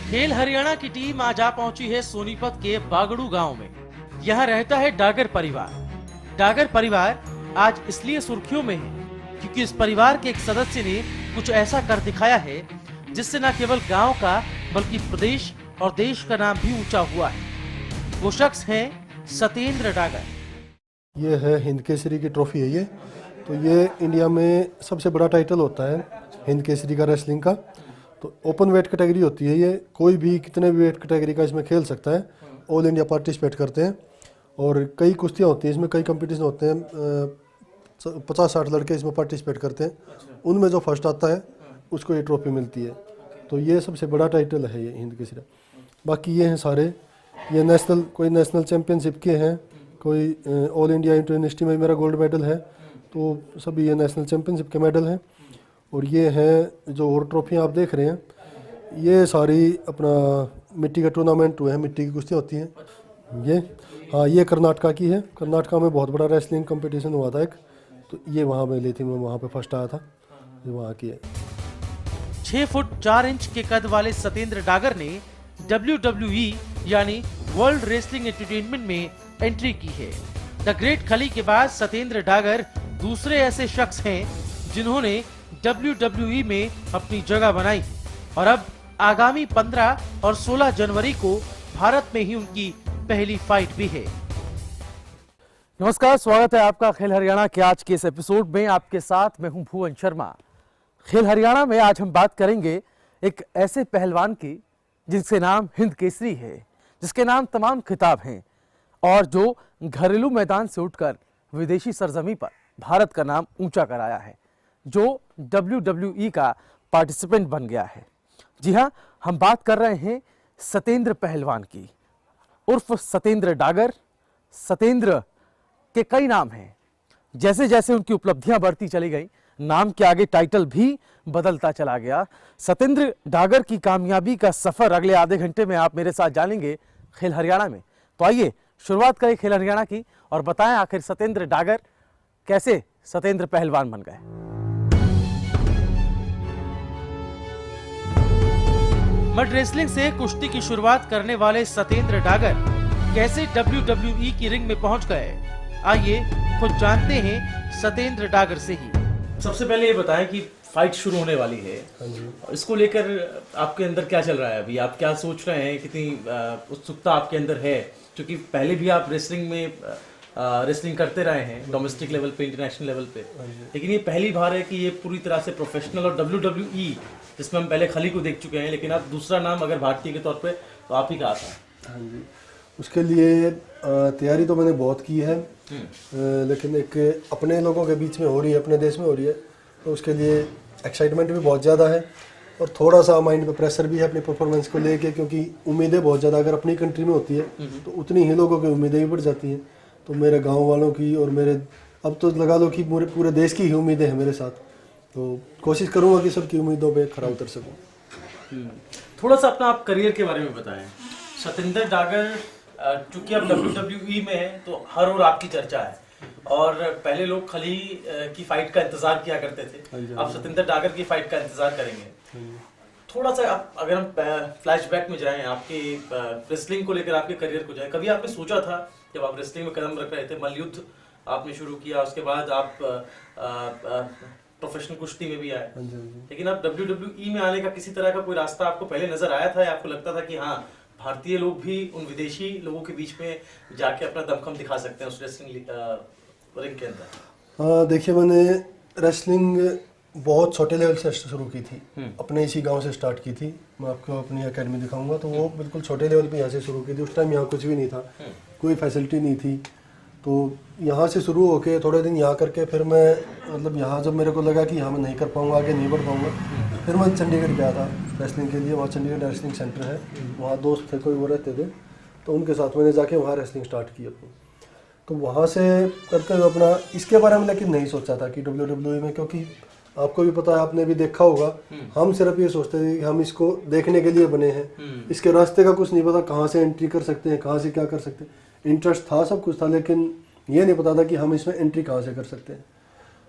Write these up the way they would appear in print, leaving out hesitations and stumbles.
खेल हरियाणा की टीम आज आ पहुंची है सोनीपत के बागड़ू गांव में। यहाँ रहता है डागर परिवार। डागर परिवार आज इसलिए सुर्खियों में है क्योंकि इस परिवार के एक सदस्य ने कुछ ऐसा कर दिखाया है जिससे न केवल गांव का बल्कि प्रदेश और देश का नाम भी ऊंचा हुआ है। वो शख्स हैं सतेंद्र डागर। ये है हिंद केसरी की ट्रॉफी है ये। तो ये इंडिया में सबसे बड़ा टाइटल होता है हिंद केसरी का रेसलिंग का। तो ओपन वेट कैटेगरी होती है ये, कोई भी कितने भी वेट कैटेगरी का इसमें खेल सकता है। ऑल इंडिया पार्टिसिपेट करते हैं और कई कुश्तियाँ होती हैं इसमें, कई कंपटीशन होते हैं। 50-60 लड़के इसमें पार्टिसिपेट करते हैं। उनमें जो फर्स्ट आता है उसको ये ट्रॉफी मिलती है। तो ये सबसे बड़ा टाइटल है ये हिंद केसरी। बाकी ये हैं सारे, ये नेशनल, कोई नेशनल चैम्पियनशिप के हैं, कोई ऑल इंडिया यूनिवर्सिटी में मेरा गोल्ड मेडल है। तो सभी ये नेशनल चैम्पियनशिप के मेडल हैं। और ये हैं जो और ट्रॉफियाँ आप देख रहे हैं, ये सारी अपना मिट्टी का टूर्नामेंट हुए हैं, मिट्टी की कुश्तियाँ होती हैं ये। हाँ, ये कर्नाटका की है। कर्नाटका में बहुत बड़ा रेसलिंग कंपटीशन हुआ था एक, तो ये वहाँ में ली थी, मैं वहाँ पे फर्स्ट आया था। ये वहाँ की है। 6 फुट 4 इंच के कद वाले सतेंद्र डागर ने WWE यानी वर्ल्ड रेसलिंग एंटरटेनमेंट में एंट्री की है। द ग्रेट खली के बाद सतेंद्र डागर दूसरे ऐसे शख्स हैं जिन्होंने WWE में अपनी जगह बनाई और अब आगामी 15 और 16 जनवरी को भारत में ही उनकी पहली फाइट भी है। नमस्कार, स्वागत है आपका खेल हरियाणा के आज के इस एपिसोड में। आपके साथ मैं हूं भुवन शर्मा। खेल हरियाणा में आज हम बात करेंगे एक ऐसे पहलवान की जिसके नाम हिंद केसरी है, जिसके नाम तमाम खिताब हैं और जो घरेलू मैदान से उठकर विदेशी सरजमी पर भारत का नाम ऊंचा कराया है, जो WWE का पार्टिसिपेंट बन गया है। जी हाँ, हम बात कर रहे हैं सतेंद्र पहलवान की, उर्फ सतेंद्र डागर। सतेंद्र के कई नाम हैं। जैसे जैसे उनकी उपलब्धियां बढ़ती चली गई, नाम के आगे टाइटल भी बदलता चला गया। सतेंद्र डागर की कामयाबी का सफर अगले आधे घंटे में आप मेरे साथ जानेंगे खेल हरियाणा में। तो आइए शुरुआत करें खेल हरियाणा की और बताएं आखिर सतेंद्र डागर कैसे सतेंद्र पहलवान बन गए। मड रेसलिंग से कुश्ती की शुरुआत करने वाले सतेंद्र डागर कैसे WWE की रिंग में पहुंच गए, आइए खुद जानते हैं सतेंद्र डागर से ही। सबसे पहले ये बताएं कि फाइट शुरू होने वाली है, इसको लेकर आपके अंदर क्या चल रहा है अभी? आप क्या सोच रहे हैं? कितनी उत्सुकता आपके अंदर है? क्योंकि पहले भी आप रेसलिंग में रेसलिंग करते रहे हैं, डोमेस्टिक लेवल पे, इंटरनेशनल लेवल पे, लेकिन ये पहली बार है कि ये पूरी तरह से प्रोफेशनल और WWE, जिसमें हम पहले खली को देख चुके हैं, लेकिन आप दूसरा नाम अगर भारतीय के तौर पे तो आप ही का आता है। हाँ जी, उसके लिए तैयारी तो मैंने बहुत की है, लेकिन एक अपने लोगों के बीच में हो रही है, अपने देश में हो रही है, तो उसके लिए एक्साइटमेंट भी बहुत ज़्यादा है और थोड़ा सा माइंड पे प्रेशर भी है अपनी परफॉर्मेंस को लेके, क्योंकि उम्मीदें बहुत ज़्यादा अगर अपनी कंट्री में होती है तो उतनी ही लोगों की उम्मीदें भी बढ़ जाती हैं। तो मेरे गांव वालों की और मेरे, अब तो लगा लो कि पूरे देश की ही उम्मीदें हैं मेरे साथ। तो कोशिश करूँगा कि सबकी उम्मीदों पे खरा उतर सकूँ। थोड़ा सा अपना आप करियर के बारे में बताएं। सतेंद्र डागर, चूंकि आप WWE में हैं तो हर ओर आपकी चर्चा है और पहले लोग खली की फाइट का इंतजार किया करते थे, अब सतेंद्र डागर की फाइट का इंतजार करेंगे। थोड़ा सा अगर हम फ्लैशबैक में जाएं, आपके रेसलिंग को लेकर आपके करियर को जाएं, कभी आपने सोचा था जब आप रेसलिंग में कदम रख रहे थे, मल्लयुद्ध आपने शुरू किया, उसके बाद आप प्रोफेशनल कुश्ती में भी आए, लेकिन आप WWE में आने का किसी तरह का कोई रास्ता आपको पहले नजर आया था या आपको लगता था कि हाँ, भारतीय लोग भी उन विदेशी लोगों के बीच में जाके अपना दमखम दिखा सकते हैं उस रेसलिंग रिंग के अंदर? देखिए, मैंने रेसलिंग बहुत छोटे लेवल से शुरू की थी, अपने इसी गांव से स्टार्ट की थी। मैं आपको अपनी एकेडमी दिखाऊंगा, तो वो बिल्कुल छोटे लेवल पे यहाँ से शुरू की थी। उस टाइम यहाँ कुछ भी नहीं था, कोई फैसिलिटी नहीं थी। तो यहाँ से शुरू होके थोड़े दिन यहाँ करके फिर मैं, मतलब यहाँ जब मेरे को लगा कि यहाँ मैं नहीं कर पाऊँगा, आगे नहीं बढ़ पाऊँगा, फिर मैं चंडीगढ़ गया था रेसलिंग के लिए। वहाँ चंडीगढ़ रेसलिंग सेंटर है, वहाँ दोस्त थे कोई, वो रहते थे, तो उनके साथ मैंने जाके वहाँ रेसलिंग स्टार्ट की अपनी। तो वहाँ से करके अपना इसके बारे में लेकिन नहीं सोचा था कि WWE में, क्योंकि आपको भी पता है, आपने भी देखा होगा, हम सिर्फ ये सोचते थे कि हम इसको देखने के लिए बने हैं, इसके रास्ते का कुछ नहीं पता, कहाँ से एंट्री कर सकते हैं, कहाँ से क्या कर सकते हैं। इंटरेस्ट था, सब कुछ था, लेकिन ये नहीं पता था कि हम इसमें एंट्री कहाँ से कर सकते हैं।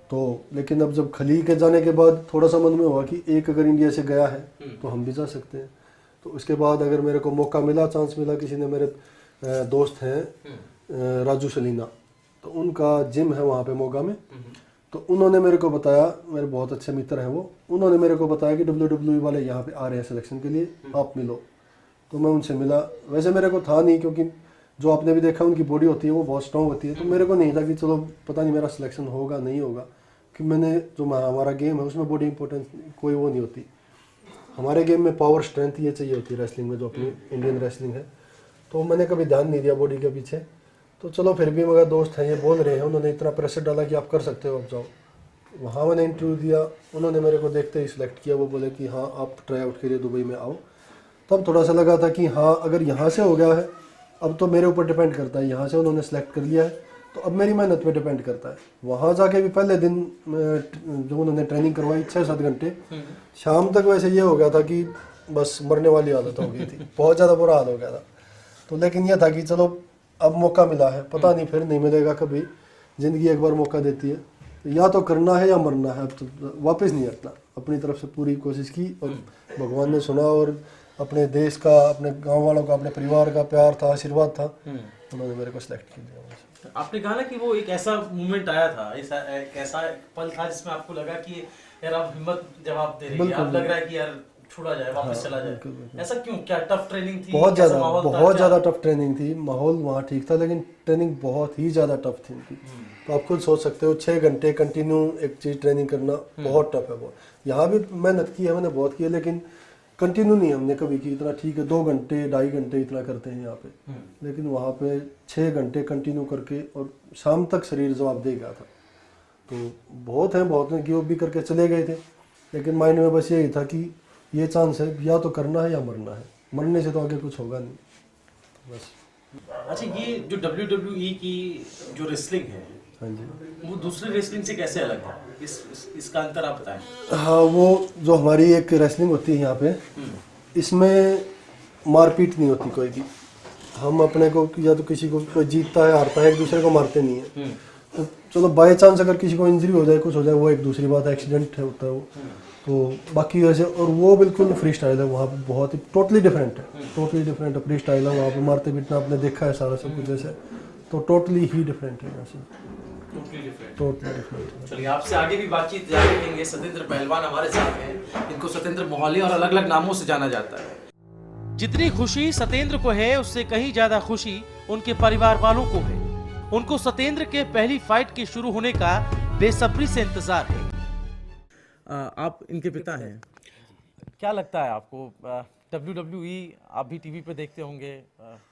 तो लेकिन अब जब खली के जाने के बाद थोड़ा सा मन में हुआ कि एक अगर इंडिया से गया है तो हम भी जा सकते हैं। तो उसके बाद अगर मेरे को मौका मिला, चांस मिला, किसी ने मेरे दोस्त हैं राजू सलीना, तो उनका जिम है वहाँ पे मोगा में, तो उन्होंने मेरे को बताया, मेरे बहुत अच्छे मित्र हैं वो, उन्होंने मेरे को बताया कि WWE वाले यहाँ पे आ रहे हैं सिलेक्शन के लिए, आप मिलो। तो मैं उनसे मिला। वैसे मेरे को था नहीं, क्योंकि जो आपने भी देखा उनकी बॉडी होती है वो बहुत स्ट्रॉन्ग होती है, तो मेरे को नहीं था कि चलो पता नहीं मेरा सिलेक्शन होगा नहीं होगा, कि मैंने जो हमारा गेम है उसमें बॉडी इंपॉर्टेंस कोई वो नहीं होती। हमारे गेम में पावर स्ट्रेंथ ये चाहिए होती है रेसलिंग में, जो अपनी इंडियन रेसलिंग है। तो मैंने कभी ध्यान नहीं दिया बॉडी के पीछे। तो चलो फिर भी मेरे दोस्त हैं ये बोल रहे हैं, उन्होंने इतना प्रेशर डाला कि आप कर सकते हो, आप जाओ। वहाँ मैंने इंटरव्यू दिया, उन्होंने मेरे को देखते ही सिलेक्ट किया। वो बोले कि हाँ आप ट्राई आउट के लिए दुबई में आओ। तब थोड़ा सा लगा था कि हाँ अगर यहाँ से हो गया है, अब तो मेरे ऊपर डिपेंड करता है। यहाँ से उन्होंने सेलेक्ट कर लिया है तो अब मेरी मेहनत पे डिपेंड करता है। वहाँ जाके भी पहले दिन जो उन्होंने ट्रेनिंग करवाई 6-7 घंटे, शाम तक वैसे ये हो गया था कि बस मरने वाली हालत हो गई थी, बहुत ज़्यादा बुरा हाल हो गया था। तो लेकिन यह था कि चलो अब मौका मिला है, पता नहीं फिर नहीं मिलेगा कभी, ज़िंदगी एक बार मौका देती है, तो या तो करना है या मरना है। अब तो वापस नहीं हटना, अपनी तरफ से पूरी कोशिश की और भगवान ने सुना, और अपने देश का, अपने गांव वालों का, अपने परिवार का प्यार था, आशीर्वाद था, उन्होंने मेरे को सिलेक्ट कर दिया। आपने कहा ना कि वो एक ऐसा मोमेंट आया था, एक ऐसा पल था जिसमें आपको लगा कि यार आप हिम्मत जवाब दे रही है, आप लग रहा है कि यार छोड़ा जाए, वापस चला जाए। ऐसा क्यों? क्या टफ ट्रेनिंग थी? बहुत ज़्यादा टफ ट्रेनिंग थी। माहौल वहाँ ठीक था लेकिन ट्रेनिंग बहुत ही ज़्यादा टफ थी उनकी। तो आप खुद सोच सकते हो 6 घंटे कंटिन्यू एक चीज़ ट्रेनिंग करना बहुत टफ है। बहुत यहाँ भी मेहनत की है मैंने, बहुत की है, लेकिन कंटिन्यू नहीं हमने कभी की। इतना ठीक है 2 घंटे 2.5 घंटे इतना करते हैं यहाँ पे, लेकिन वहाँ पे 6 घंटे कंटिन्यू करके और शाम तक शरीर जवाब दे गया था। तो बहुत हैं गिव अप भी करके चले गए थे, लेकिन माइंड में बस यही था कि ये चांस है, या तो करना है या मरना है, मरने से तो आगे कुछ होगा नहीं बस। अच्छा, ये जो WWE की जो रेसलिंग है, हाँ जी, वो दूसरी रेसलिंग से कैसे अलग है? इसका अंतर आप बताएं। हाँ, वो जो हमारी एक रेसलिंग होती है यहाँ पे, इसमें मारपीट नहीं होती कोई भी। हम अपने को या तो किसी को कोई जीतता है हारता है, एक दूसरे को मारते नहीं है। तो चलो बाय चांस अगर किसी को इंजरी हो जाए, कुछ हो जाए, वो एक दूसरी बात है, एक्सीडेंट है होता है वो। तो बाकी वैसे, और वो बिल्कुल फ्री स्टाइल है वहाँ पे, बहुत ही टोटली डिफरेंट है, फ्री स्टाइल है वहाँ पे। मारते पीटना आपने देखा है सारा सब कुछ जैसे, तो टोटली ही डिफरेंट है यहाँ से, टोटली डिफरेंट। चलिए, आपसे आगे भी बातचीत जारी रखेंगे। सतेंद्र पहलवान हमारे साथ हैं, इनको सतेंद्र मोहाली और अलग अलग नामों से जाना जाता है। जितनी खुशी सतेंद्र को है, उससे कहीं ज्यादा खुशी उनके परिवार वालों को है। उनको सतेंद्र के पहली फाइट के शुरू होने का बेसब्री से इंतजार है। आप इनके पिता हैं, क्या लगता है आपको? WWE आप भी टीवी पे देखते होंगे,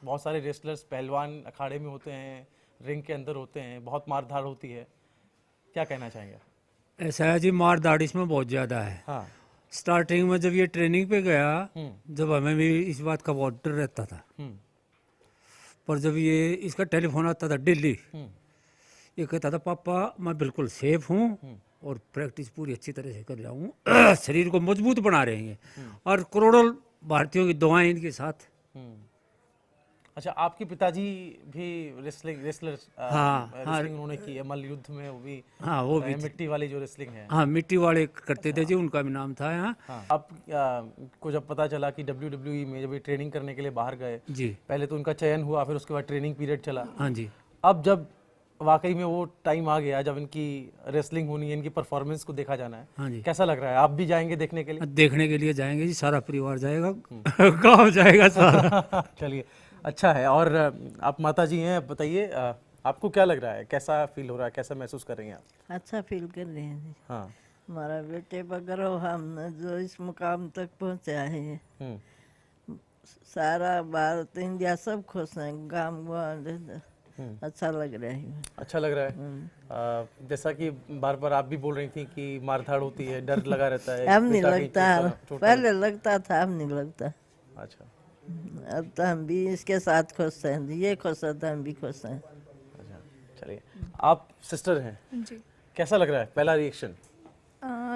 बहुत सारे रेसलर्स पहलवान अखाड़े में होते हैं, रिंग के अंदर होते हैं, बहुत मार धाड़ होती है, क्या कहना चाहेंगे? ऐसा है जी, मार धाड़ इसमें बहुत ज़्यादा है। हाँ। स्टार्टिंग में जब ये ट्रेनिंग पे गया, जब हमें भी इस बात का बहुत डर रहता था, पर जब ये इसका टेलीफोन आता था दिल्ली, ये कहता था पापा मैं बिल्कुल सेफ हूँ और प्रैक्टिस पूरी अच्छी तरह से कर रहा हूँ, शरीर को मजबूत बना रहे हैं, और करोड़ों भारतीयों की दुआएं इनके साथ। अच्छा, आपके पिताजी भी रेसलर उन्होंने की है, मल्ल युद्ध में वो भी? हाँ, वो भी मिट्टी वाली जो रेसलिंग है। हाँ, मिट्टी वाले करते थे जी, उनका भी नाम था यहाँ। हाँ। अब को जब पता चला कि WWE में जब ये ट्रेनिंग करने के लिए बाहर गए जी, पहले तो उनका चयन हुआ, फिर उसके बाद ट्रेनिंग पीरियड चला। हाँ जी। अब जब वाकई में वो टाइम आ गया जब इनकी रेसलिंग होनी है, इनकी परफॉर्मेंस को देखा जाना है, हाँ जी, कैसा लग रहा है? आप भी जाएंगे देखने के लिए? देखने के लिए जाएंगे जी, सारा परिवार जाएगा, गाँव जाएगा सारा। चलिए, अच्छा है। और आप माता जी हैं, बताइए आपको क्या लग रहा है, कैसा फील हो रहा है, कैसा महसूस कर रही हैं आप? अच्छा फील कर रहे हैं जी। हाँ। हमारा बेटे बगैर हम जो इस मुकाम तक पहुंचा है, सारा भारत इंडिया सब खुश हैं, गाँव अच्छा लग रहा है। अच्छा लग रहा है। जैसा कि बार बार आप भी बोल रही थी कि मारधाड़ होती है, डर लगा रहता है। अब नहीं लगता, पहले लगता था, अब नहीं लगता। अच्छा, अब तो हम भी इसके साथ खुश हैं, ये खुश है तो हम भी खुश हैं। अच्छा, चलिए, आप सिस्टर हैं जी। कैसा लग रहा है पहला रिएक्शन?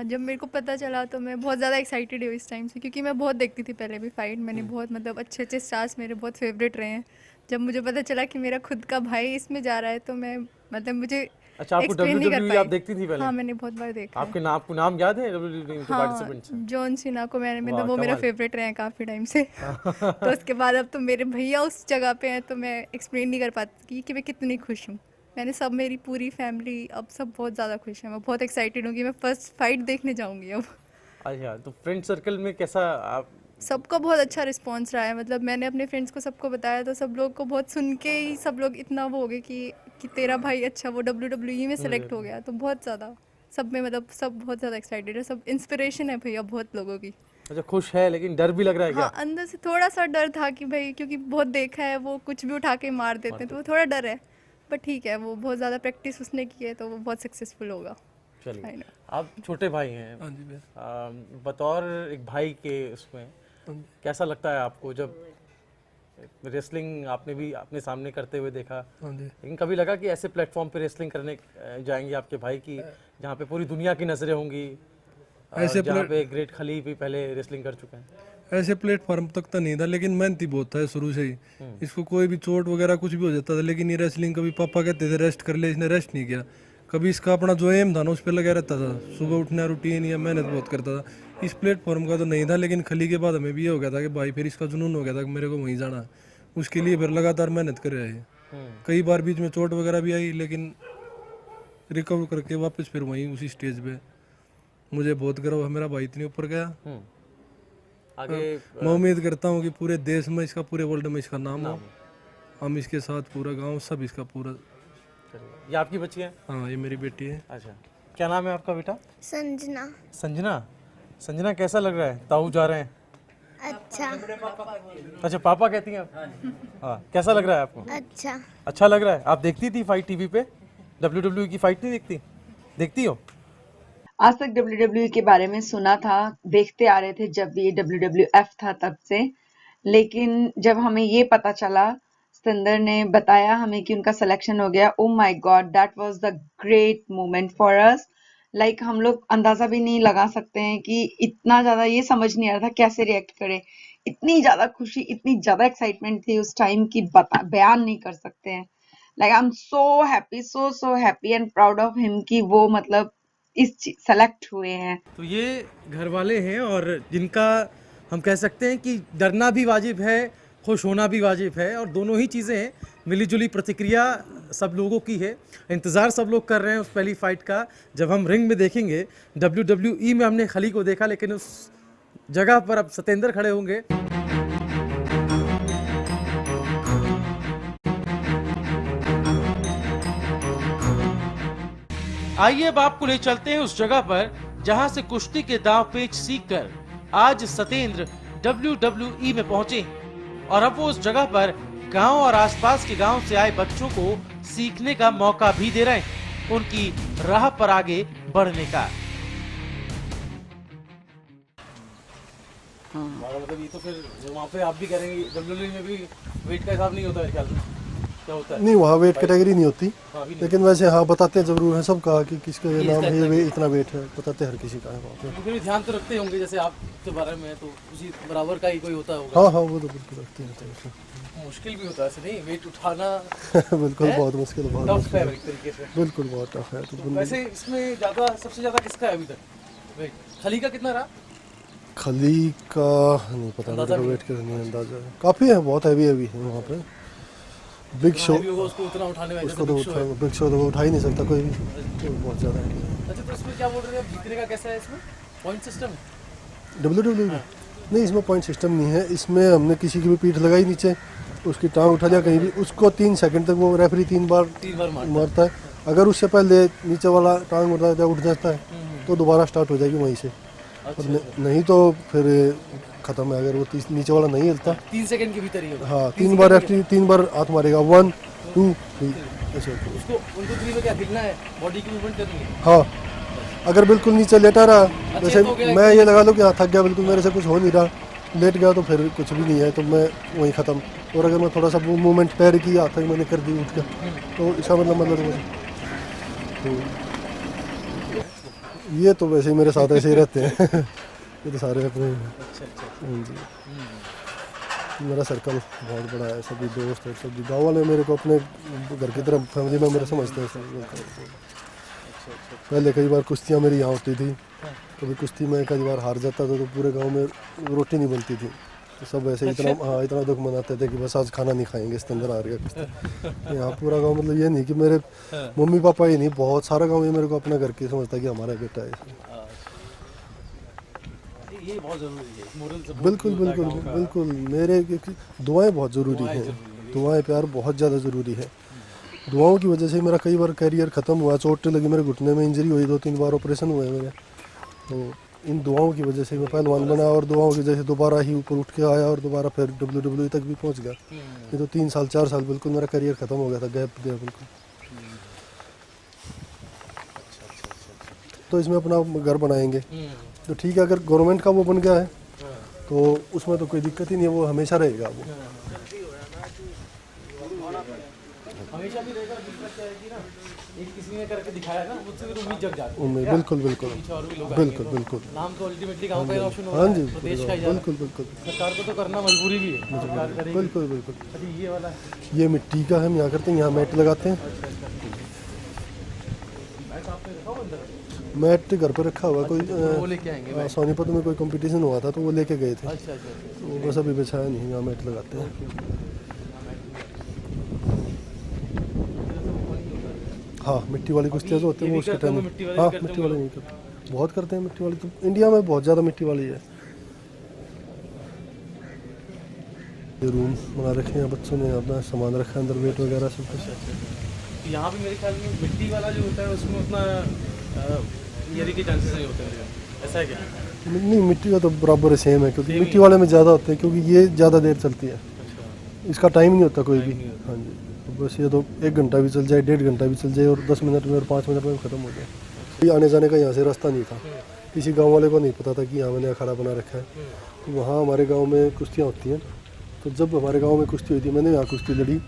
जब मेरे को पता चला तो मैं बहुत ज़्यादा एक्साइटेड हूँ इस टाइम से, क्योंकि मैं बहुत देखती थी पहले भी फाइट, मैंने बहुत मतलब अच्छे अच्छे स्टार्स मेरे बहुत फेवरेट रहे हैं। जब मुझे पता चला कि मेरा खुद का भाई इसमें जा रहा है तो मैं मतलब मुझे अच्छा, आपको explain नहीं कर WWE आप पाई। देखती थी पहले? हाँ, मैंने बहुत बार देखा है। आपको नाम याद है WWE के हाँ, पार्टिसिपेंट्स? जॉन सीना को मैंने वाह, मतलब वो मेरा कमाल। फेवरेट रहे हैं काफ़ी टाइम से। तो उसके बाद अब तो मेरे भैया उस जगह पे हैं, तो मैं एक्सप्लेन नहीं कर पाती कि मैं कितनी खुश हूँ। मैंने सब, मेरी पूरी फैमिली अब सब बहुत ज़्यादा खुश है। मैं बहुत एक्साइटेड हूँ कि मैं फर्स्ट फाइट देखने जाऊँगी अब। अच्छा, तो फ्रेंड सर्कल में कैसा आप? सबका बहुत अच्छा रिस्पांस रहा है। मतलब मैंने अपने फ्रेंड्स को सबको बताया, तो सब लोग को बहुत सुन के ही सब लोग इतना वो हो गए कि तेरा भाई अच्छा वो WWE में सेलेक्ट हो गया। तो बहुत ज़्यादा सब में मतलब सब बहुत ज़्यादा एक्साइटेड है। सब इंस्पिरेशन है भैया बहुत लोगों की। अच्छा, खुश है लेकिन डर भी लग रहा है हाँ, क्या? अंदर से थोड़ा सा डर था कि भाई, क्योंकि बहुत देखा है वो कुछ भी उठा के मार देते हैं, तो वो थोड़ा डर है। बट ठीक है, वो बहुत ज़्यादा प्रैक्टिस उसने की है, तो वो बहुत सक्सेसफुल होगा। I चलिए, know. आप छोटे भाई हैं। हाँ जी भैया। बतौर एक भाई के उसमें कैसा लगता है आपको जब रेसलिंग आपने भी अपने सामने करते हुए देखा, हाँ जी। लेकिन कभी लगा कि ऐसे प्लेटफॉर्म पे रेसलिंग करने जाएंगे आपके भाई की, जहाँ पे पूरी दुनिया की नजरें होंगी, ऐसे जहाँ पे ग्रेट खली भी पहले रेसलिंग कर चुके हैं? ऐसे प्लेटफॉर्म तक तो नहीं था, लेकिन मेहनती बहुत था शुरू से ही। इसको कोई भी चोट वगैरह कुछ भी हो जाता था, लेकिन ये रेसलिंग, कभी पापा कहते थे रेस्ट कर ले, इसने रेस्ट नहीं किया कभी। इसका अपना जो एम था ना उस पर लगा रहता था, सुबह उठना, रूटीन या मेहनत बहुत करता था। इस प्लेटफॉर्म का तो नहीं था, लेकिन खली के बाद हमें भी ये हो गया था कि भाई फिर इसका जुनून हो गया था कि मेरे को वहीं जाना है। उसके लिए फिर लगातार मेहनत कर रहे हैं। कई बार बीच में चोट वगैरह भी आई, लेकिन रिकवर करके वापस फिर वहीं उसी स्टेज पे। मुझे बहुत गर्व है, मेरा भाई इतने ऊपर गया। आगे मैं उम्मीद करता हूँ कि पूरे देश में इसका, पूरे वर्ल्ड में इसका नाम हो। हम इसके साथ पूरा गांव सब इसका पूरा। ये आपकी बच्ची है? हाँ, ये मेरी बेटी है। अच्छा, क्या नाम है आपका बेटा? संजना। संजना। संजना, कैसा लग रहा है ताऊ जा रहे हैं? अच्छा। अच्छा, पापा कहती हैं आप? हाँ, कैसा लग रहा है आपको? अच्छा। अच्छा लग रहा है। आप देखती थी फाइट टीवी पे? WWE की फाइट नहीं देखती? देखती हो? आज तक WWE के बारे में सुना था, देखते आ रहे थे जब ये WWF था तब से। लेकिन जब हमें ये पता चला, सिकंदर ने बताया हमें कि उनका सिलेक्शन हो गया, oh my God, that was the great moment for us. Like हम लोग अंदाजा भी नहीं लगा सकते हैं कि इतना ज्यादा, ये समझ नहीं आ रहा था कैसे रिएक्ट करें। इतनी ज्यादा खुशी, इतनी ज्यादा एक्साइटमेंट थी उस टाइम की बयान नहीं कर सकते हैं। Like I am so happy, so happy and proud of him कि वो मतलब इस सेलेक्ट हुए हैं। तो ये घर वाले हैं और जिनका हम कह सकते हैं कि डरना भी वाजिब है, खुश होना भी वाजिब है, और दोनों ही चीज़ें हैं। मिलीजुली प्रतिक्रिया सब लोगों की है। इंतज़ार सब लोग कर रहे हैं उस पहली फाइट का, जब हम रिंग में देखेंगे। WWE में हमने खली को देखा, लेकिन उस जगह पर अब सतेंद्र खड़े होंगे। आइए अब आपको ले चलते हैं उस जगह पर जहां से कुश्ती के दांव पेच सीखकर आज सतेंद्र WWE में पहुंचे, और अब वो उस जगह पर गांव और आसपास के गांव से आए बच्चों को सीखने का मौका भी दे रहे हैं, उनकी राह पर आगे बढ़ने का। मतलब ये तो फिर वहाँ पे आप भी करेंगे, WWE में भी वेट का हिसाब नहीं होता है, क्या होता है? नहीं, वहाँ वेट कैटेगरी नहीं होती, लेकिन वैसे हाँ बताते जरूर हैं सबका कि किसका ये नाम है, ये इतना वेट है, बताते हर किसी का है वहाँ पे। क्योंकि ध्यान तो रखते होंगे, जैसे आपके बारे में तो उसी बराबर का ही कोई होता होगा। हाँ हाँ, वो तो बिल्कुल रखते हैं। मुश्किल भी होता है ऐसे नहीं, वेट उठाना बिल्कुल बहुत मुश्किल है, बहुत टफ मुश्किल है है, एक तरीके से। बिल्कुल बहुत टफ है। तो वैसे इसमें ज्यादा, सबसे ज्यादा किसका है अभी तक वेट? खली का कितना रहा? खली का नहीं पता मेरे को, वेट का नहीं अंदाजा है। काफ़ी है, बहुत हैवी हैवी है वहाँ पे। बिग शो उसको उतना उठाने में, उसको तो बिग शो तो उठा ही नहीं सकता कोई भी, तो बहुत ज़्यादा है। अच्छा, तो इसमें क्या बोल रहे हैं, जीतने का कैसा है? इसमें पॉइंट सिस्टम है? WWE नहीं, इसमें पॉइंट सिस्टम नहीं है। इसमें हमने किसी की भी पीठ लगाई नीचे, उसकी टांग उठा लिया कहीं भी, उसको 3 सेकंड तक वो रेफरी 3 बार मारता है। अगर उससे पहले नीचे वाला टांग उठ जाता है तो दोबारा स्टार्ट हो जाएगी वहीं से। और नहीं तो फिर खत्म है। अगर वो नीचे वाला नहीं हिलता 3 सेकंड के भीतर ही होगा। हाँ, 3 बार रेफरी 3 बार हाथ मारेगा, 1 2 3 ऐसे। उसको उनको 3 में क्या हिलना है, बॉडी की मूवमेंट करनी है। हाँ, अगर बिल्कुल नीचे लेटा रहा, जैसे मैं ये लगा लो कि हाँ थक गया बिल्कुल, मेरे से कुछ हो नहीं रहा, लेट गया तो फिर कुछ भी नहीं है, तो मैं वहीं ख़त्म। और अगर मैं थोड़ा सा मूवमेंट पैर की हाथ मैंने कर दी उठ के, तो इसका मतलब तो ये तो वैसे ही मेरे साथ ऐसे ही रहते हैं। ये तो सारे अपने। हाँ जी। मेरा सर्कल बहुत बड़ा है, सभी दोस्त और सभी गाँव वाले मेरे को अपने घर की तरह फैमिली मेम्बर समझते हैं सब लोग। पहले कई बार कुश्तियाँ मेरी यहाँ होती थी, कभी कुश्ती में कई बार हार जाता था तो पूरे गांव में रोटी नहीं बनती थी, तो सब ऐसे इतना दुख मनाते थे कि बस आज खाना नहीं खाएंगे, इसके अंदर हार गया कुश्ती। यहाँ पूरा गांव मतलब ये नहीं कि मेरे मम्मी पापा ही नहीं, बहुत सारा गांव ये मेरे को अपना घर की समझता है कि हमारा बेटा है। ये बहुत ज़रूरी है, मोरल सपोर्ट बिल्कुल बिल्कुल बिल्कुल, मेरे दुआएं बहुत ज़रूरी हैं, दुआएं प्यार बहुत ज़्यादा ज़रूरी है। दुआओं की वजह से मेरा कई बार करियर ख़त्म हुआ, चोट लगी, मेरे घुटने में इंजरी हुई, 2-3 बार ऑपरेशन हुए मेरे, तो इन दुआओं की वजह से मैं पहलवान बना और दुआओं की वजह से दोबारा ही ऊपर उठ के आया और दोबारा फिर WWE तक भी पहुंच गया। ये तो 3 साल 4 साल बिल्कुल मेरा करियर ख़त्म हो गया था, गैप गया बिल्कुल। तो इसमें अपना घर बनाएंगे तो ठीक है, अगर गवर्नमेंट का वो बन गया है तो उसमें तो कोई दिक्कत ही नहीं है, वो हमेशा रहेगा वो। हमेशा भी रहेगा। दूसरा क्या है कि ना, एक किसी ने करके दिखाया ना, मुझसे फिर उम्मीद जग जाती है। उम्मीद बिल्कुल बिल्कुल और भी लोग बिल्कुल बिल्कुल। नाम तो अल्टीमेटली गांव का ही रोशन होगा, हाँ जी तो देश का ही बिल्कुल बिल्कुल सरकार को तो करना मजबूरी भी है, सरकार करेगी। बिल्कुल बिल्कुल। अच्छा, ये वाला है, ये मिट्टी का हम यहाँ करते हैं, यहाँ मैट लगाते हैं। मैट घर पर रखा हुआ, कोई वो लेके आएंगे। सोनीपत में कोई कंपटीशन हुआ था तो वो लेके गए थे, अच्छा अच्छा, तो बस अभी बिछाया नहीं, यहाँ मैट लगाते हैं। हाँ, मिट्टी वाली कुश्तियाँ जो होती है वो उसके टाइम, हाँ मिट्टी वाली नहीं करते, बहुत करते हैं मिट्टी वाली, तो इंडिया में बहुत ज़्यादा मिट्टी वाली है। ये रूम बना रखे हैं बच्चों ने, अपना सामान रखा है अंदर, वेट वगैरह सब कुछ। यहाँ पे मेरे ख्याल में मिट्टी वाला जो होता है उसमें उतना इंजरी के चांसेस नहीं होते हैं, ऐसा है क्या? नहीं, मिट्टी का तो बराबर सेम है, क्योंकि मिट्टी वाले में ज़्यादा होते हैं, क्योंकि ये ज़्यादा देर चलती है, इसका टाइम नहीं होता कोई भी। हाँ जी, तो बस ये तो 1 घंटा भी चल जाए, 1.5 घंटा भी चल जाए और 10 मिनट में और 5 मिनट में ख़त्म हो जाए। ये आने जाने का यहाँ से रास्ता नहीं था, किसी गांव वाले को नहीं पता था कि यहाँ मैंने अखाड़ा बना रखा है। तो वहाँ हमारे गांव में कुश्तियाँ होती हैं, तो जब हमारे गांव में कुश्ती हुई थी, मैंने यहाँ कुश्ती लड़ी।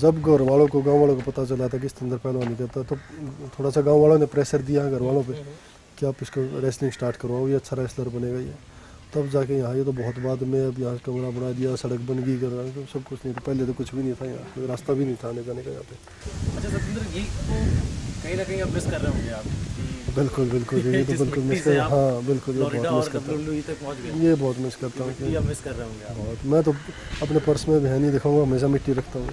जब घर वालों को, गांव वालों को पता चला था कि सिकंदर पहलवानी करता, तो थोड़ा सा गांव वालों ने प्रेशर दिया घर वालों पे कि आप इसको रेसलिंग स्टार्ट करवाओ, ये अच्छा रेसलर बनेगा ये। तब जाके यहाँ, ये तो बहुत बाद में अब यहाँ कमरा बना दिया, सड़क बन गई, तो सब कुछ नहीं था, पहले तो कुछ भी नहीं था यहाँ, कोई रास्ता भी नहीं था आने जाने का यहाँ पे। अच्छा सतिंदर, ये तो कहीं ना कहीं अब मिस कर रहे होंगे आप? बिल्कुल बिल्कुल, ये तो बिल्कुल मिस कर, हाँ बिल्कुल, ये बहुत मिस करता हूँ, WWE तक पहुंच गए, ये बहुत मिस करता हूँ, ये अब मिस कर रहे होंगे आप? बहुत। मैं तो अपने पर्स में बहन ही दिखाऊंगा, हमेशा मिट्टी रखता हूँ,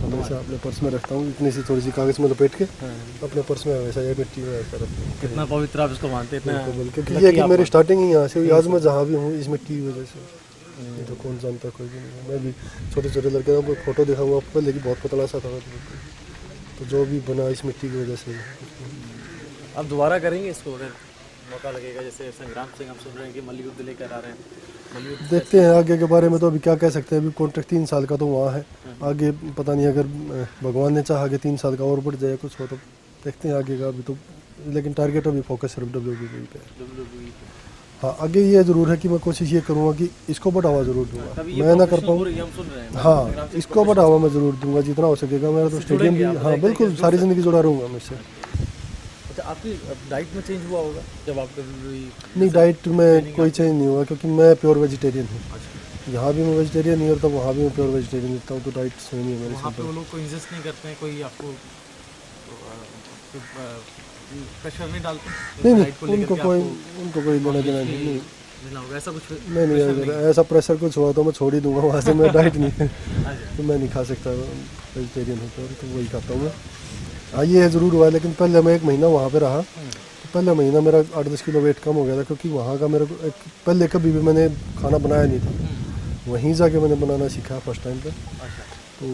हमेशा अपने पर्स में रखता हूँ, इतनी सी थोड़ी सी कागज़ में लपेट के अपने पर्स में हमेशा ये मिट्टी में रखता हूँ। कितना पवित्र आप इसको मानते हैं? इतना क्योंकि ये कि मेरी स्टार्टिंग ही यहाँ से हुई, आज मैं जहाँ भी हूँ इस मिट्टी की वजह से। ये तो कौन जानता, कोई भी नहीं। मैं भी छोटे छोटे लड़के को फोटो दिखाऊंगा पहले, बहुत पतला सा था, तो जो भी बना इस मिट्टी की वजह से। अब दोबारा करेंगे इसको अगर मौका लगेगा? जैसे संग्राम सिंह हम सुन रहे हैं कि मल्लयुद्ध लेकर आ रहे हैं, मल्लयुद्ध देखते हैं आगे के बारे में, तो अभी क्या कह सकते हैं। अभी कॉन्ट्रैक्ट 3 साल का तो वहाँ है, आगे पता नहीं, अगर भगवान ने चाहा आगे 3 साल का और बढ़ जाए कुछ हो तो देखते हैं आगे का। अभी तो लेकिन टारगेट अभी फोकस सिर्फ WWE पे है। हाँ, आगे ये ज़रूर है कि मैं कोशिश ये करूँगा कि इसको बढ़ावा ज़रूर दूंगा, मैं ना कर पाऊँ। हाँ, इसको बढ़ावा मैं ज़रूर दूंगा जितना हो सकेगा। मेरा तो स्टेडियम भी, हाँ बिल्कुल, सारी ज़िंदगी जुड़ा रहूँगा मैं इससे। अच्छा, आपकी डाइट में चेंज हुआ होगा जब आप नहीं, डाइट में कोई चेंज नहीं हुआ, क्योंकि मैं प्योर वेजिटेरियन हूँ। यहाँ भी मैं वेजिटेरियन ही और तब वहाँ भी मैं प्योर वेजिटेरियन देता हूँ, तो डाइट सेम ही है मेरी। वहाँ पे वो लोग को इंजेस्ट नहीं करते हैं, कोई आपको प्रेशर नहीं डालते? नहीं, उनको कोई लेना देना नहीं, ऐसा कुछ नहीं, ऐसा प्रेशर कुछ हुआ तो मैं छोड़ ही दूंगा वहाँ से। मैं डाइट नहीं तो मैं नहीं खा सकता, वेजिटेरियन होता है तो वही खाता हूँ मैं। हाँ, ये ज़रूर हुआ है, लेकिन पहले मैं 1 महीना वहाँ पे रहा, तो पहले महीना मेरा 8-10 किलो वेट कम हो गया था, क्योंकि वहाँ का मेरे को पहले कभी भी मैंने खाना बनाया नहीं था, वहीं जाके मैंने बनाना सीखा फर्स्ट टाइम पे। तो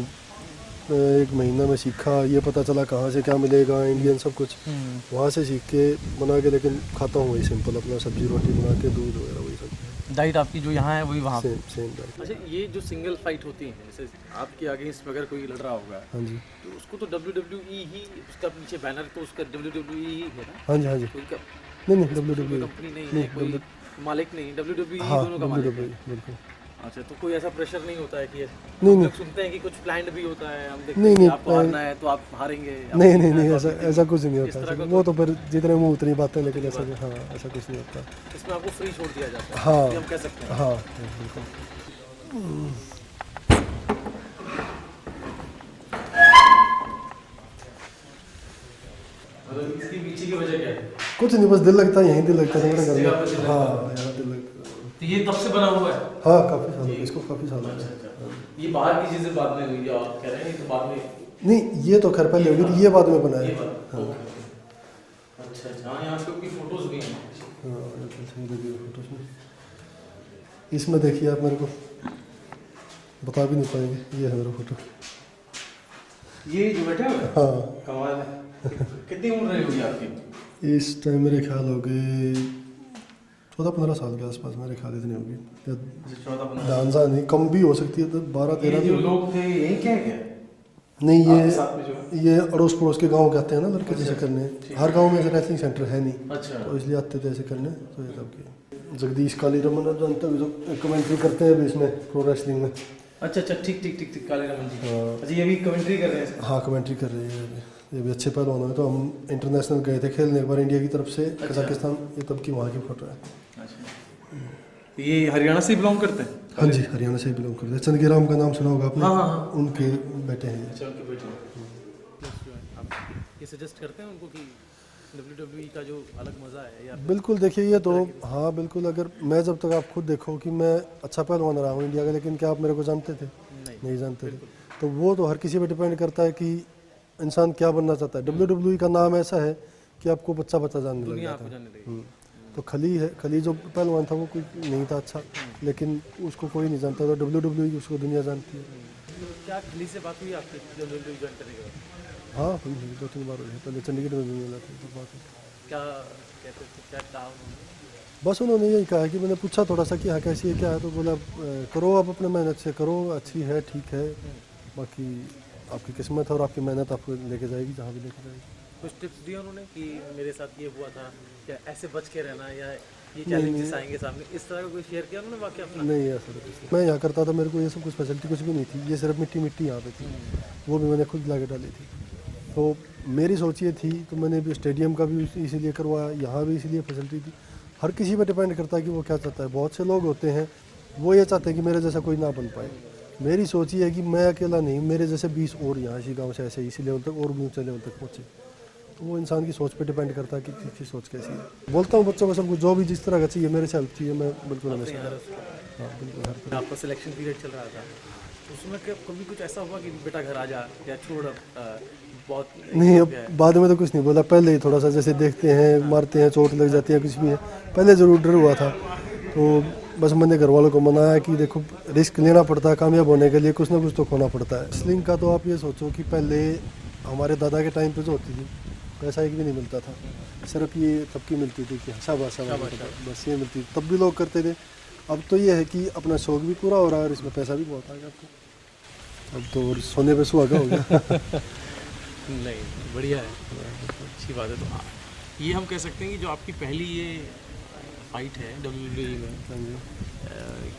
1 महीना में सीखा, ये पता चला कहाँ से क्या मिलेगा, इंडियन सब कुछ वहाँ से सीख के बना के, लेकिन खाता हूँ वही सिंपल अपना, सब्जी रोटी बना के, दूध वगैरह वही सब। डाइट आपकी जो यहाँ है वही वहाँ पे? Same diet. अच्छा, ये जो सिंगल फाइट होती है, जैसे आपके अगेंस्ट अगर कोई लड़ रहा होगा, हाँ जी, तो उसको तो WWE ही, उसका पीछे बैनर तो उसका WWE ही है ना? हाँ जी, हाँ जी। कोई नहीं, WWE कंपनी नहीं है, कोई मालिक नहीं, WWE हाँ, दोनों का मालिक है। बिल्कुल। अच्छा, तो कोई ऐसा प्रेशर नहीं होता है कि नहीं, लोग सुनते हैं कि कुछ प्लान्ड भी होता है, हम देखते नहीं, हैं कि नहीं, आपको हारना है तो आप हारेंगे? नहीं, ऐसा कुछ नहीं होता। वो तो फिर जितने मुँह उतनी बातें, लेकिन ऐसा, हाँ, ऐसा कुछ नहीं होता। इसमें आपको फ्री छोड़ दिया जाता है, हाँ, हम कह सकते हैं। हाँ बिल्कुल। इसके पीछे की वजह क्या है? कुछ नहीं, बस दिल लगता है, यहीं दिल लगता है मेरे घर में। हाँ, यहाँ दिल लगता है। तो ये तब से बना हुआ है? हाँ, काफ़ी साल हो गए, इसको काफ़ी साल हो गए। ये बाहर की चीजें बाद में हुई, आप कह रहे हैं ये तो बाद में? नहीं, ये तो खैर पहले होगी, ये बाद में बना है। हाँ। अच्छा अच्छा, हाँ यहाँ पे फोटोज भी हैं। हाँ, सही लगी फोटोज में। इसमें देखिए आप, मेरे को बता भी नहीं पाएंगे, ये है मेरा फोटो। ये जो बैठे हुए? हाँ, कमाल है। कितनी उम्र रही होगी आपकी? इस टाइम मेरे ख्याल हो गए 14-15 साल के आसपास, मेरे ख्याल इतनी होगी। 14-15? डांसा नहीं, कम भी हो सकती है, तो 12-13 जो भी। लोग थे यही क्या है? नहीं, आपके साथ में जो ये अड़ोस पड़ोस के गांव के आते हैं ना लड़के जैसे करने। हर गांव में ऐसे रेसलिंग सेंटर है नहीं, अच्छा। तो इसलिए आते थे ऐसे करने। तो ये तब की जगदीश काली रमन जानते हो, जो कमेंट्री करते हैं अभी इसमें प्रो रेसलिंग में। अच्छा अच्छा, ठीक ठीक ठीक ठीक, काले रमन जी। अच्छा, ये भी कमेंट्री कर रहे हैं? हाँ, कमेंट्री कर रही है अभी। ये भी अच्छे पहलवान है। तो हम इंटरनेशनल गए थे खेलने एक बार इंडिया की तरफ से कजाकिस्तान। ये तब की वहाँ की फोटो है। अच्छा, ये हरियाणा से बिलोंग करते हैं? हाँ जी, हरियाणा से बिलोंग करते हैं। चंदगीराम का नाम सुना होगा आपने? हाँ हाँ हाँ, उनके बेटे हैं ये। अच्छा, उनके बेटे। आप ये सजेस्ट करते हैं उनको कि WWE का जो अलग मज़ा है या? बिल्कुल, देखिए ये तो हाँ बिल्कुल। अगर मैं, जब तक आप खुद देखो कि मैं अच्छा पहलवान रहा हूँ इंडिया का, लेकिन क्या आप मेरे को जानते थे? नहीं जानते थे। तो वो तो हर किसी पे डिपेंड करता है कि इंसान क्या बनना चाहता है। WWE का नाम ऐसा है कि आपको बच्चा बच्चा जानने लग जाता है। तो खली है, खली जो पहलवान था वो कोई नहीं था अच्छा, लेकिन उसको कोई नहीं जानता था। WWE की उसको दुनिया जानती है। क्या खली से बात हुई आपकी WWE ज्वाइन करने के बाद? हाँ, हुई है, 2-3 बार हुई है। पहले चंडीगढ़ में भी मिला था, तो बात हुई। क्या कहते थे, क्या कहा उन्होंने? बस उन्होंने यही कहा कि मैंने पूछा थोड़ा सा कि हाँ कैसी है क्या है, तो बोला करो आप अपने मेहनत से करो, अच्छी है ठीक है, बाकी आपकी किस्मत है और आपकी मेहनत आपको लेके जाएगी जहाँ भी लेके जाएगी। कुछ टिप्स दिए उन्होंने कि मेरे साथ ये हुआ था, या ऐसे बच के रहना, या ये चैलेंजेस आएंगे सामने, इस तरह का कोई शेयर किया उन्होंने वाकई अपना? नहीं, ऐसा तो कुछ नहीं। मैं यहाँ करता था, मेरे को ये सब कुछ फैसिलिटी कुछ भी नहीं थी। ये सिर्फ मिट्टी मिट्टी यहाँ पे थी, वो भी मैंने खुद ला के डाली थी। तो मेरी सोच ये थी, तो मैंने भी स्टेडियम का भी इसीलिए करवाया, यहाँ भी इसीलिए फैसिलिटी थी। हर किसी पे डिपेंड करता है कि वो क्या चाहता है। बहुत से लोग होते हैं वो ये चाहते हैं कि मेरे जैसा कोई ना बन पाए। मेरी सोच ये है कि मैं अकेला नहीं, मेरे जैसे 20 और यहाँ इसी गांव से ऐसे इसी लेवल तक और भी ऊँचे लेवल तक पहुँचे। तो वो इंसान की सोच पे डिपेंड करता है कि किसकी सोच कैसी है। बोलता हूँ बच्चों को, सबको जो भी जिस तरह का चाहिए, मेरे से हेल्प चाहिए, मैं बिल्कुल हमेशा। हाँ बिल्कुल, हर तरह। आपका सिलेक्शन पीरियड चल रहा था, उसमें कभी कुछ ऐसा हुआ कि बेटा घर आ जा या छोड़, बहुत नहीं, अब बाद में तो कुछ नहीं बोला। पहले ही थोड़ा सा जैसे देखते हैं, मारते हैं, चोट लग जाती है, कुछ भी है, पहले ज़रूर डर हुआ था। तो बस मैंने घर वालों को मनाया कि देखो रिस्क लेना पड़ता है, कामयाब होने के लिए कुछ ना कुछ तो खोना पड़ता है। रेसलिंग का तो आप ये सोचो कि पहले हमारे दादा के टाइम पे जो होती थी, पैसा एक भी नहीं मिलता था, सिर्फ ये तब की मिलती थी कि शाबाश बस ये मिलती थी, तब भी लोग करते थे। अब तो ये है कि अपना शौक भी पूरा हो रहा है और इसमें पैसा भी बहुत आ गया आपको। अब तो सोने पे सुहागा हो गया। नहीं, बढ़िया है, अच्छी बात है। तो ये हम कह सकते हैं कि जो आपकी पहली ये फाइट है WWE में,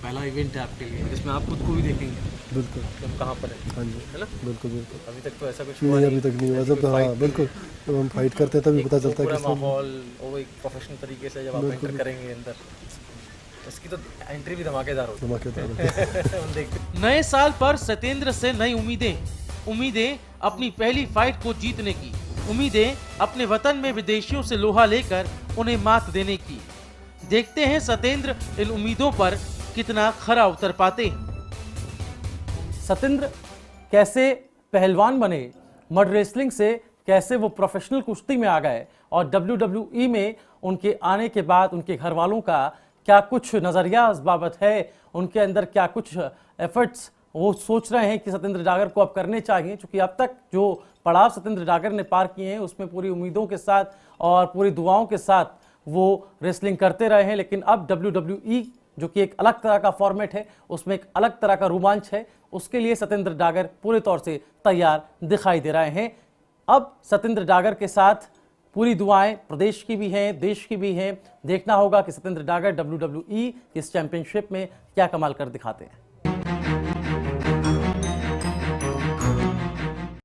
पहला इवेंट है आपके लिए, जिसमें आप खुद को भी देखेंगे। बिल्कुल, हम कहाँ पर है? हाँ जी, है ना? बिल्कुल बिल्कुल। अभी तक तो ऐसा कुछ नहीं, अभी तक नहीं हुआ। जब हाँ बिल्कुल, जब हम फाइट करते हैं तभी पता चलता है पूरा कि माहौल वो एक प्रोफेशनल तरीके से जब आप एंटर करेंगे अंदर, इसकी तो एंट्री भी धमाकेदार होगी। धमाकेदार। हम देखते हैं। नए साल पर सत्येंद्र से नई उम्मीदें अपनी पहली फाइट को जीतने की, उम्मीदें अपने वतन में विदेशियों से लोहा लेकर उन्हें मात देने की। देखते हैं सत्येंद्र इन उम्मीदों पर कितना खरा उतर पाते हैं। सत्येंद्र कैसे पहलवान बने, मड रेसलिंग से कैसे वो प्रोफेशनल कुश्ती में आ गए, और WWE में उनके आने के बाद उनके घर वालों का क्या कुछ नज़रिया इस बाबत है, उनके अंदर क्या कुछ एफर्ट्स वो सोच रहे हैं कि सत्येंद्र डागर को अब करने चाहिए। क्योंकि अब तक जो पड़ाव सत्येंद्र डागर ने पार किए हैं उसमें पूरी उम्मीदों के साथ और पूरी दुआओं के साथ वो रेसलिंग करते रहे हैं, लेकिन अब WWE जो कि एक अलग तरह का फॉर्मेट है, उसमें एक अलग तरह का रोमांच है, उसके लिए सत्येंद्र डागर पूरे तौर से तैयार दिखाई दे रहे हैं। अब सत्येंद्र डागर के साथ पूरी दुआएं प्रदेश की भी हैं, देश की भी हैं। देखना होगा कि सत्येंद्र डागर WWE की इस चैंपियनशिप में क्या कमाल कर दिखाते हैं।